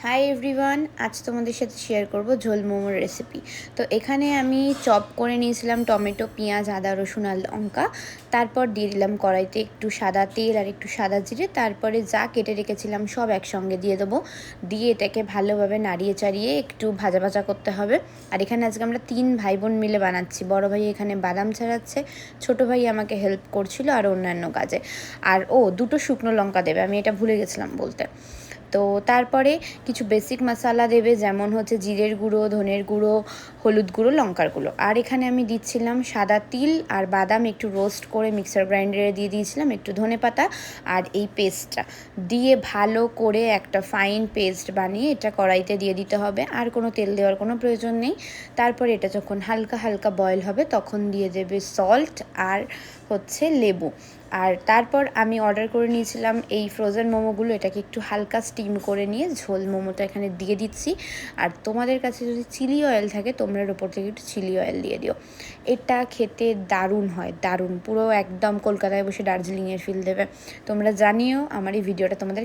Hi everyone, আজ তোমাদের সাথে শেয়ার করব ঝোল মোমোর রেসিপি। তো এখানে আমি চপ করে নিয়েছিলাম টমেটো, পেঁয়াজ, আদা, রসুন আর লঙ্কা। তারপর দিয়ে দিলাম কড়াইতে একটু সাদা তেল আর একটু সাদা জিরে। তারপরে যা কেটে রেখেছিলাম সব একসঙ্গে দিয়ে দেবো। দিয়ে এটাকে ভালোভাবে নাড়িয়ে চাড়িয়ে একটু ভাজা ভাজা করতে হবে। আর এখানে আজকে আমরা 3 ভাই বোন মিলে বানাচ্ছি। বড় ভাই এখানে বাদাম ছাড়াচ্ছে, ছোট ভাই আমাকে হেল্প করছিল আর অন্যান্য কাজে। আর দুটো শুকনো লঙ্কা দেবে, আমি এটা ভুলে গেছিলাম বলতে। তো তারপরে কিছু বেসিক মশলা দেবে, যেমন হচ্ছে জিরের গুঁড়ো, ধনের গুঁড়ো, হলুদ গুঁড়ো, লঙ্কার গুঁড়ো। আর এখানে আমি দিচ্ছিলাম সাদা তিল আর বাদাম একটু রোস্ট করে মিক্সার গ্রাইন্ডারে দিয়ে দিয়েছিলাম, একটু ধনেপাতা আর এই পেস্টটা দিয়ে ভালো করে একটা ফাইন পেস্ট বানিয়ে এটা কড়াইতে দিয়ে দিতে হবে। আর কোনো তেল দেওয়ার কোনো প্রয়োজন নেই। তারপরে এটা যখন হালকা হালকা বয়েল হবে তখন দিয়ে দেবে সল্ট আর হচ্ছে লেবু। আর তারপর আমি অর্ডার করে নিয়েছিলাম এই ফ্রোজেন মোমোগুলো, এটাকে একটু হালকা স্টিম করে নিয়ে ঝোল মোমোটা এখানে দিয়ে দিচ্ছি। আর তোমাদের কাছে যদি চিলি অয়েল থাকে তোমরা এর ওপর থেকে একটু চিলি অয়েল দিয়ে দিও। এটা খেতে দারুণ হয়, দারুণ, পুরো একদম কলকাতায় বসে দার্জিলিংয়ের ফিল দেবে। তোমরা জানিও আমার এই ভিডিওটা তোমাদের